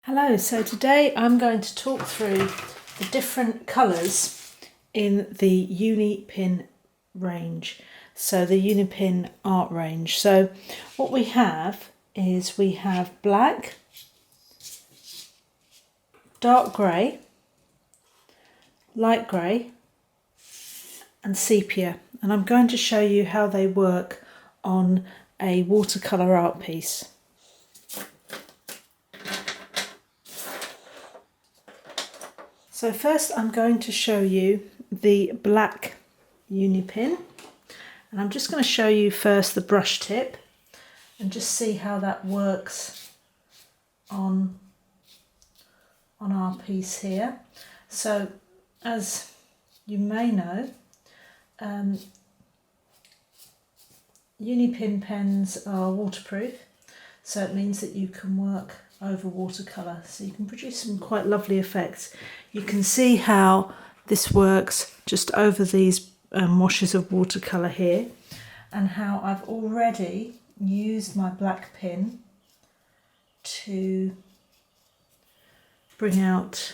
Hello, so today I'm going to talk through the different colours in the uni-PIN range, so the uni-PIN art range. So what we have is we have black, dark grey, light grey and sepia, and I'm going to show you how they work on a watercolour art piece. So first I'm going to show you the black uni-PIN, and I'm just going to show you first the brush tip and just see how that works on our piece here. So as you may know, uni-PIN pens are waterproof, so it means that you can work over watercolour, so you can produce some quite lovely effects. You can see how this works just over these washes of watercolour here, and how I've already used my black pin to bring out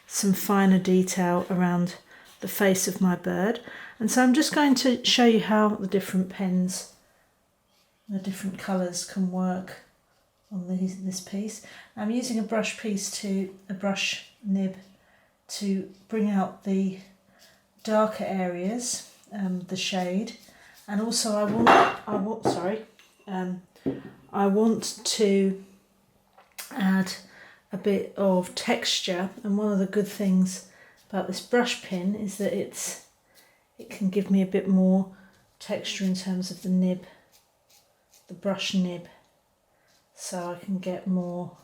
some finer detail around the face of my bird. And so I'm just going to show you how the different pens, the different colours can work on this piece. I'm using a brush nib to bring out the darker areas, the shade, and also I want to add a bit of texture. And one of the good things about this brush pin is that it can give me a bit more texture in terms of the nib, the brush nib, so I can get more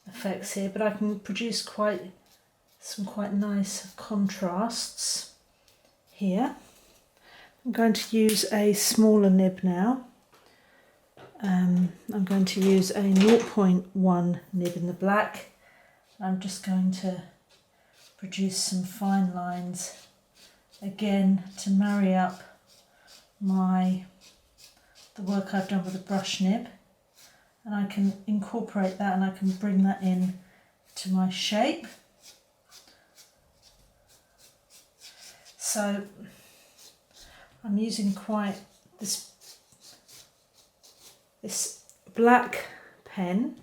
effects here, but I can produce some quite nice contrasts here. I'm going to use a smaller nib now. I'm going to use a 0.1 nib in the black. I'm just going to produce some fine lines again to marry up the work I've done with the brush nib, and I can incorporate that and I can bring that in to my shape. So I'm using this black pen.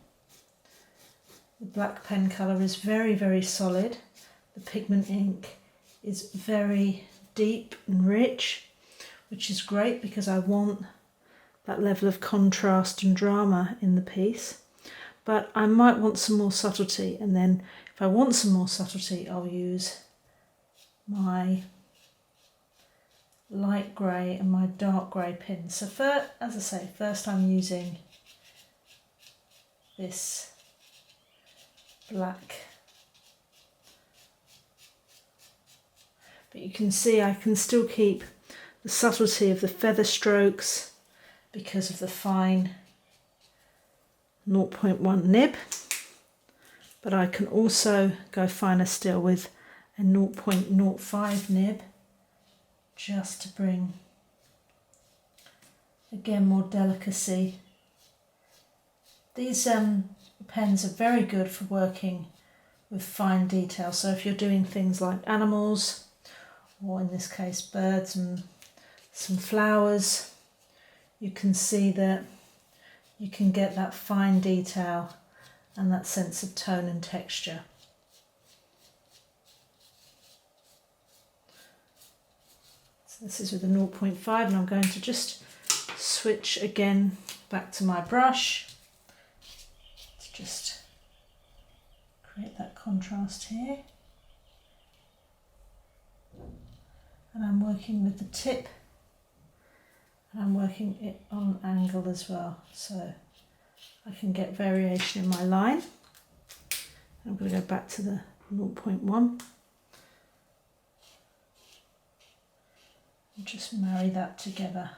The black pen colour is very, very solid. The pigment ink is very deep and rich, which is great because I want that level of contrast and drama in the piece. But I might want some more subtlety, and then if I want some more subtlety, I'll use my light grey and my dark grey pins. So first I'm using this black, but you can see I can still keep the subtlety of the feather strokes because of the fine 0.1 nib, but I can also go finer still with a 0.05 nib, just to bring again more delicacy. These pens are very good for working with fine detail, so if you're doing things like animals, or in this case birds and some flowers, you can see that you can get that fine detail and that sense of tone and texture. So this is with a 0.5, and I'm going to just switch again back to my brush to just create that contrast here. And I'm working with the tip, and I'm working it on an angle as well, so I can get variation in my line. I'm going to go back to the 0.1 and just marry that together.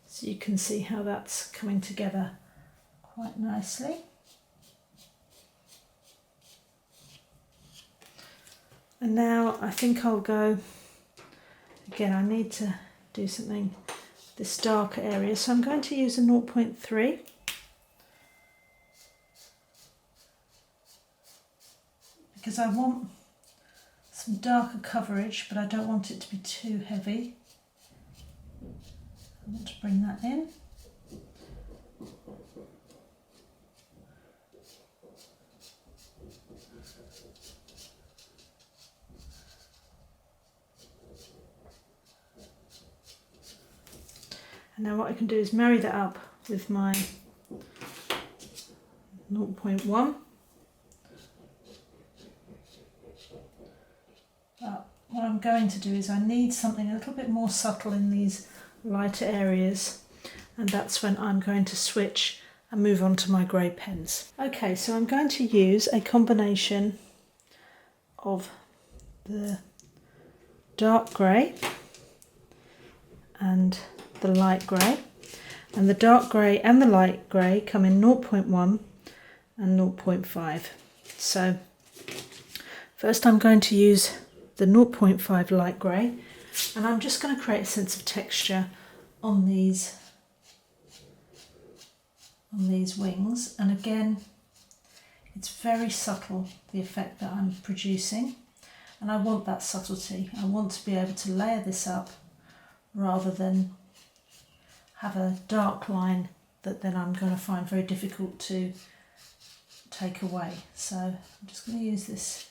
So you can see how that's coming together quite nicely. And now I think I'll go, again I need to do something this darker area, so I'm going to use a 0.3. Because I want some darker coverage, but I don't want it to be too heavy. I want to bring that in. And now what I can do is marry that up with my 0.1. But what I'm going to do is I need something a little bit more subtle in these lighter areas, and that's when I'm going to switch and move on to my grey pens. Okay, so I'm going to use a combination of the dark grey and the light grey, and the dark grey and the light grey come in 0.1 and 0.5. So first I'm going to use the 0.5 light grey, and I'm just going to create a sense of texture on these wings. And again, it's very subtle, the effect that I'm producing, and I want that subtlety. I want to be able to layer this up rather than have a dark line that then I'm going to find very difficult to take away. So I'm just going to use this.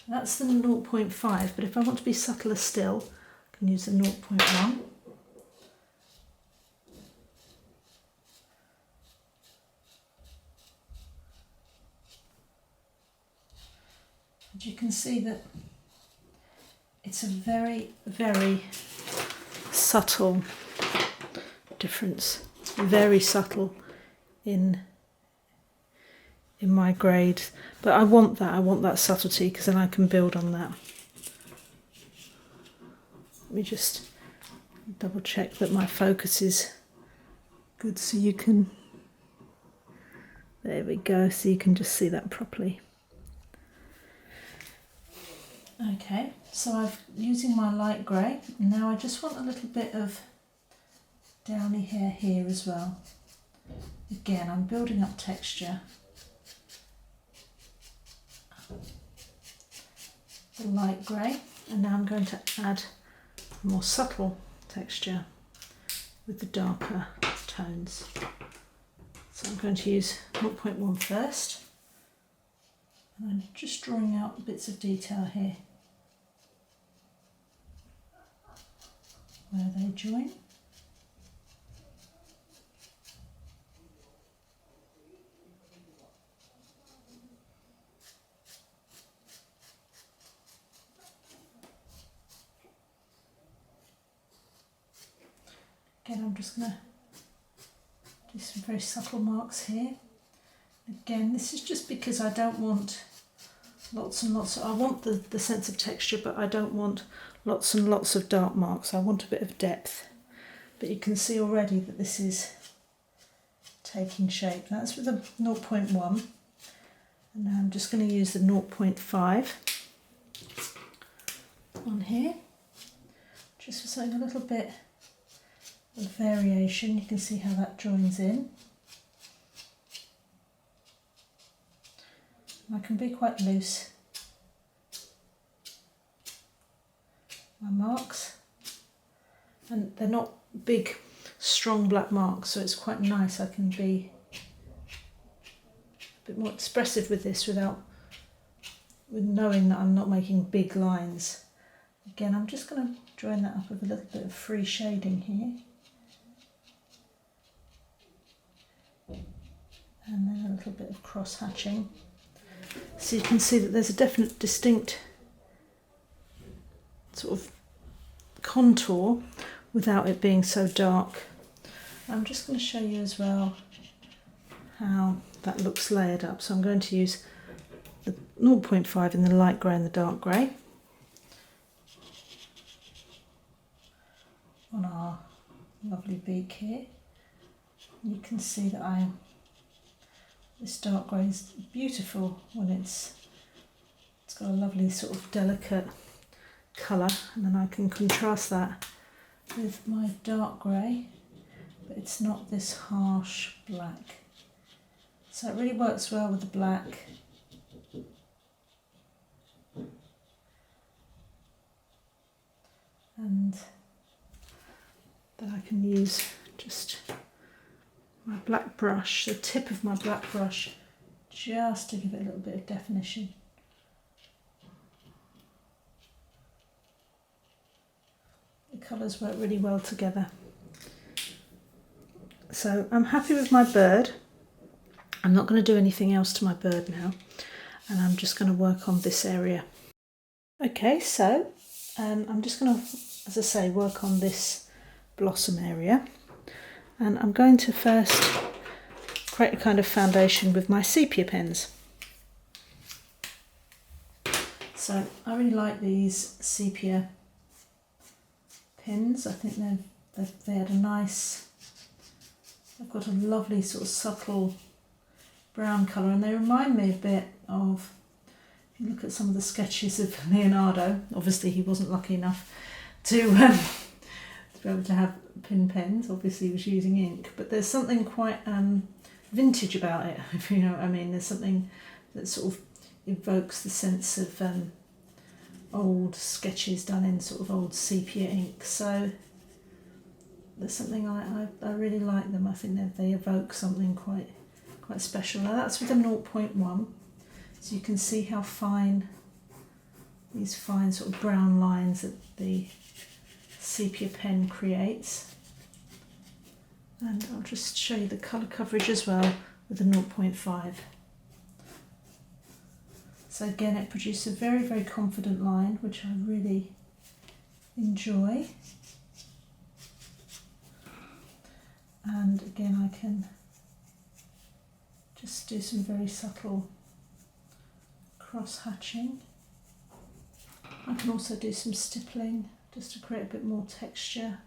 That's the 0.5, but if I want to be subtler still, I can use the 0.1. And you can see that it's a very, very subtle difference, very subtle in my grade, but I want that subtlety, because then I can build on that. Let me just double check that my focus is good, so you can, there we go, so you can just see that properly. Okay, so I'm using my light grey. Now I just want a little bit of downy hair here as well. Again, I'm building up texture. The light grey, and now I'm going to add more subtle texture with the darker tones. So I'm going to use 0.1 first, and I'm just drawing out bits of detail here where they join. Again, I'm just going to do some very subtle marks here. Again, this is just because I don't want lots and lots of, I want the sense of texture, but I don't want lots and lots of dark marks. I want a bit of depth. But you can see already that this is taking shape. That's with a 0.1. And now I'm just going to use the 0.5 on here, just for something a little bit of variation. You can see how that joins in. I can be quite loose. My marks, and they're not big strong black marks, so it's quite nice. I can be a bit more expressive with this with knowing that I'm not making big lines. Again, I'm just going to join that up with a little bit of free shading here, and then a little bit of cross hatching, so you can see that there's a definite distinct sort of contour without it being so dark. I'm just going to show you as well how that looks layered up. So I'm going to use the 0.5 in the light grey and the dark grey on our lovely beak here. You can see that this dark grey is beautiful when it's It's got a lovely sort of delicate colour, and then I can contrast that with my dark grey, but it's not this harsh black. So it really works well with the black. And then I can use just my black brush, the tip of my black brush, just to give it a little bit of definition. The colours work really well together. So I'm happy with my bird. I'm not going to do anything else to my bird now, and I'm just going to work on this area. Okay, so I'm just going to, as I say, work on this blossom area, and I'm going to first create a kind of foundation with my sepia pens. So I really like these sepia pens. I think they had a nice, they've got a lovely sort of subtle brown colour, and they remind me a bit of, if you look at some of the sketches of Leonardo, obviously he wasn't lucky enough to be able to have pin pens, obviously he was using ink, but there's something quite vintage about it, if you know what I mean. There's something that sort of evokes the sense of old sketches done in sort of old sepia ink. So there's something I really like them. I think they evoke something quite special. Now that's with a 0.1, so you can see how fine, these fine sort of brown lines that the sepia pen creates. And I'll just show you the colour coverage as well with a 0.5. So again, it produces a very, very confident line, which I really enjoy. And again, I can just do some very subtle cross-hatching. I can also do some stippling just to create a bit more texture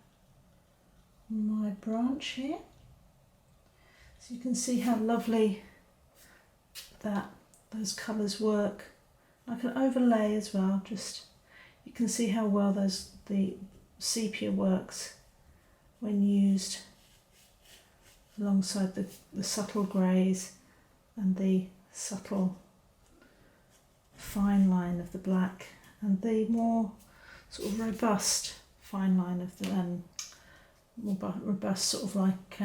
on my branch here. So you can see how lovely that those colours work. I can overlay as well, just you can see how well the sepia works when used alongside the subtle greys and the subtle fine line of the black, and the more sort of robust fine line of the more robust sort of like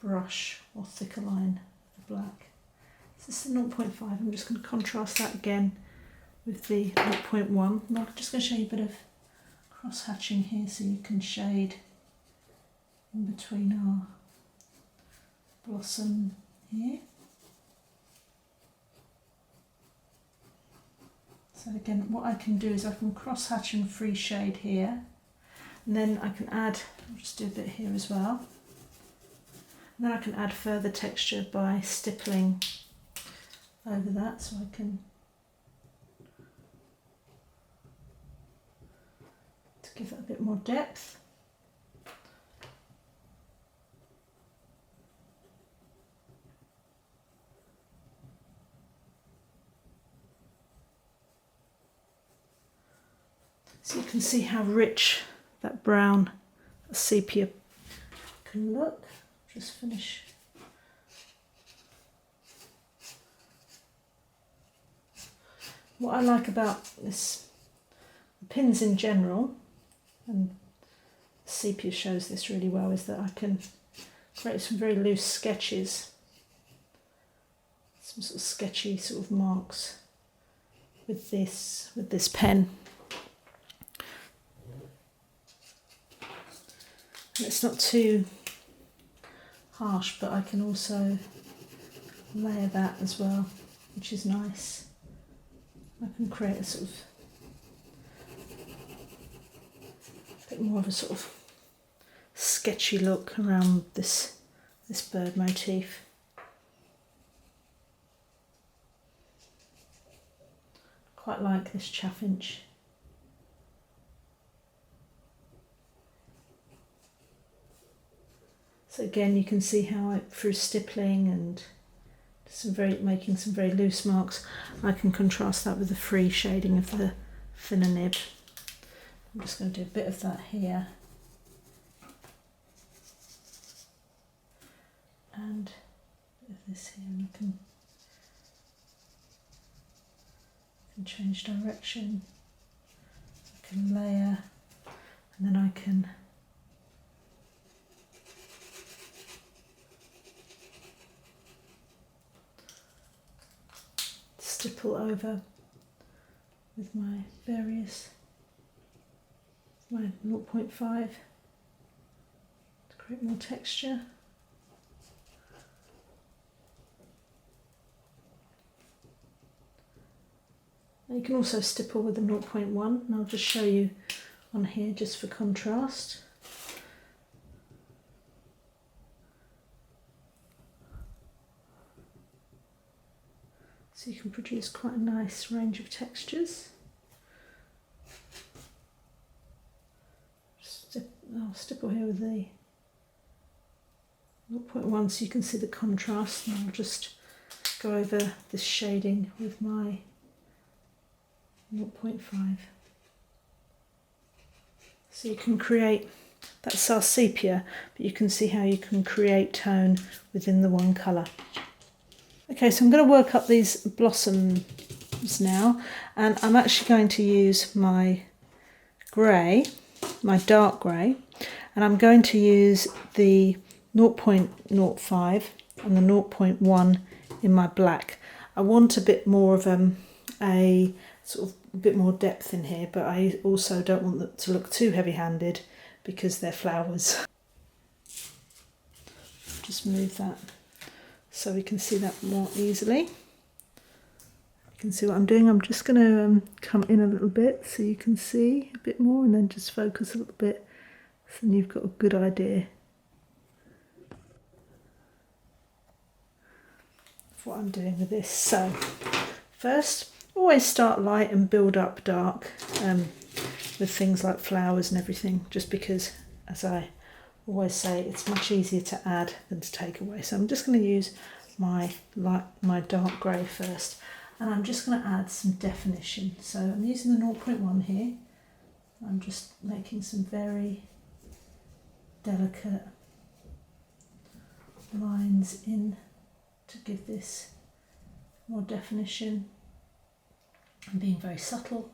brush or thicker line of the black. So this is 0.5. I'm just going to contrast that again with the 0.1. I'm just going to show you a bit of cross hatching here so you can shade in between our blossom here. So again, what I can do is I can cross hatch and free shade here, and then I can add, I'll just do a bit here as well, and then I can add further texture by stippling over that, so I can to give it a bit more depth. So you can see how rich that brown sepia can look. Just finish. What I like about this, pins in general, and sepia shows this really well, is that I can create some very loose sketches, some sort of sketchy sort of marks with this pen. And it's not too harsh, but I can also layer that as well, which is nice. I can create a sort of bit more of a sort of sketchy look around this bird motif. Quite like this chaffinch. So again, you can see how through stippling and making some very loose marks. I can contrast that with the free shading of the thinner nib. I'm just going to do a bit of that here. And a bit of this here, and I can change direction. I can layer, and then I can stipple over with my various, my 0.5 to create more texture. You can also stipple with the 0.1, and I'll just show you on here just for contrast. So you can produce quite a nice range of textures. I'll stipple here with the 0.1 so you can see the contrast, and I'll just go over this shading with my 0.5. So you can create, that's our sepia, but you can see how you can create tone within the one colour. Okay, so I'm going to work up these blossoms now, and I'm actually going to use my grey, my dark grey, and I'm going to use the 0.05 and the 0.1 in my black. I want a bit more of a sort of a bit more depth in here, but I also don't want them to look too heavy-handed because they're flowers. Just move that so we can see that more easily. You can see what I'm doing. I'm just going to come in a little bit so you can see a bit more, and then just focus a little bit so then you've got a good idea of what I'm doing with this. So first, always start light and build up dark with things like flowers and everything, just because, as I always say, it's much easier to add than to take away. So I'm just going to use my dark grey first, and I'm just going to add some definition. So I'm using the 0.1 here. I'm just making some very delicate lines in to give this more definition. I'm being very subtle.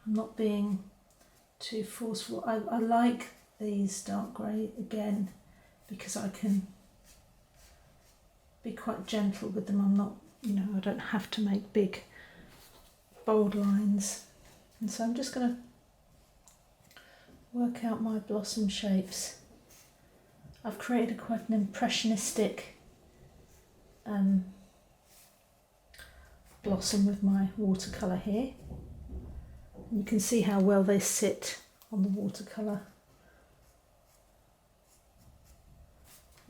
I'm not being too forceful. I like these dark grey again because I can be quite gentle with them. I'm not, I don't have to make big bold lines. And so I'm just going to work out my blossom shapes. I've created quite an impressionistic blossom with my watercolour here. And you can see how well they sit on the watercolour.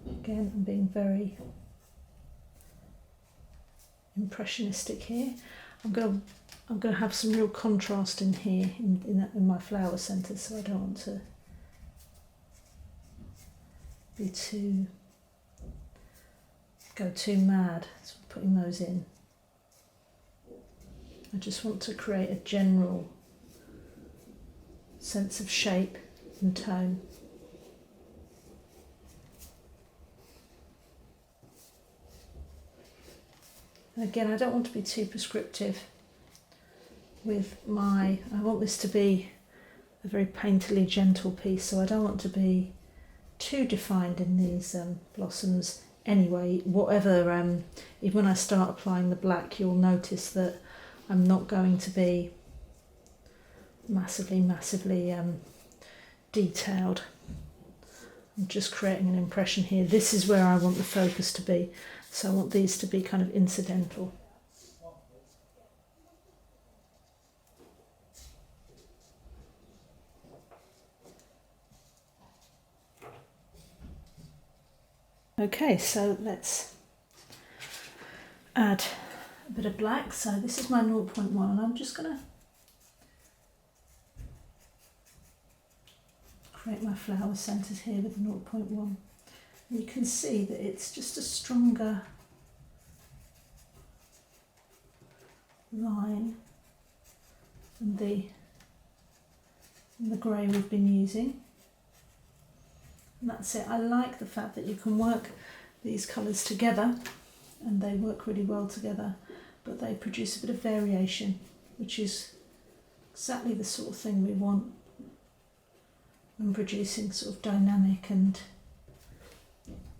Again, I'm being very impressionistic here. I'm going to have some real contrast in here in my flower centres, so I don't want to go too mad so putting those in. I just want to create a general sense of shape and tone. And again, I don't want to be too prescriptive with I want this to be a very painterly, gentle piece, so I don't want to be too defined in these blossoms anyway. Whatever, even when I start applying the black, you'll notice that I'm not going to be massively detailed. I'm just creating an impression here. This is where I want the focus to be, so I want these to be kind of incidental. Okay, so let's add a bit of black. So this is my 0.1, and I'm just going to create my flower centres here with 0.1. And you can see that it's just a stronger line than the grey we've been using. And that's it. I like the fact that you can work these colours together and they work really well together, but they produce a bit of variation, which is exactly the sort of thing we want when producing sort of dynamic and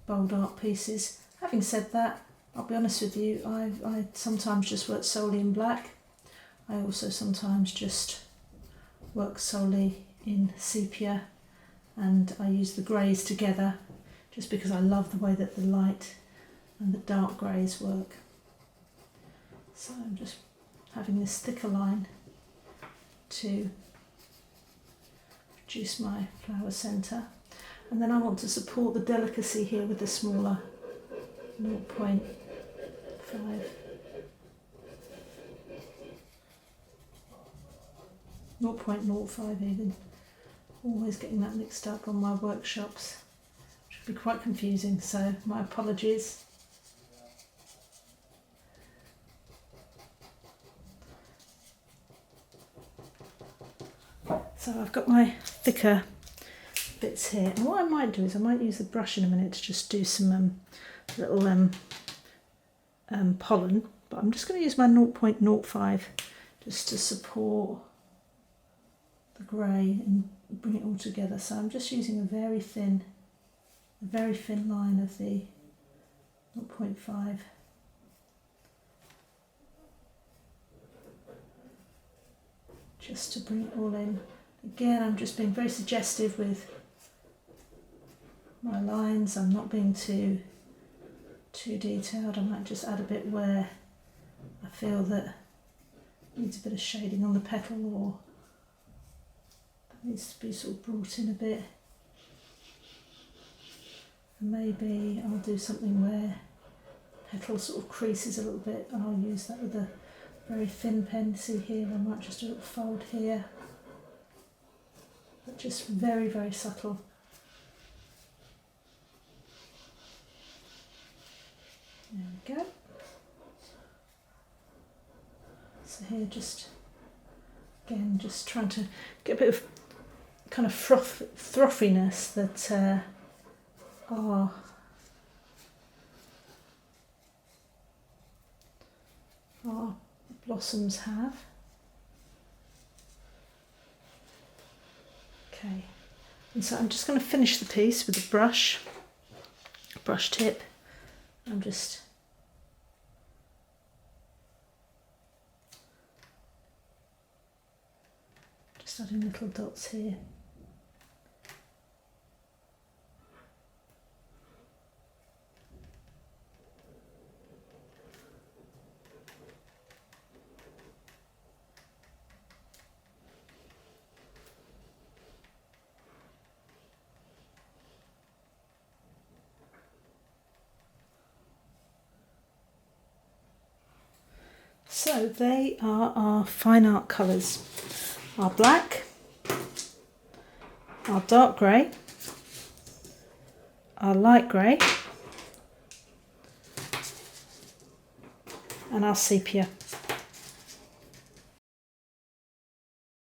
bold art pieces. Having said that, I'll be honest with you, I sometimes just work solely in black. I also sometimes just work solely in sepia, and I use the greys together just because I love the way that the light and the dark greys work. So I'm just having this thicker line to produce my flower centre, and then I want to support the delicacy here with the smaller 0.5. 0.05 even. Always getting that mixed up on my workshops. Should be quite confusing, so my apologies. So I've got my thicker bits here, and what I might do is I might use the brush in a minute to just do some little pollen, but I'm just going to use my 0.05 just to support the grey and bring it all together. So I'm just using a very thin line of the 0.5. Just to bring it all in. Again, I'm just being very suggestive with my lines. I'm not being too detailed. I might just add a bit where I feel that needs a bit of shading on the petal, or that needs to be sort of brought in a bit. And maybe I'll do something where petal sort of creases a little bit, and I'll use that with a very thin pen. See here, I might just do a little fold here, but just very, very subtle. There we go. So here, just again, just trying to get a bit of kind of frothiness that our blossoms have. Okay, and so I'm just going to finish the piece with a brush tip. I'm just adding little dots here. So they are our fine art colours. Our black, our dark grey, our light grey, and our sepia.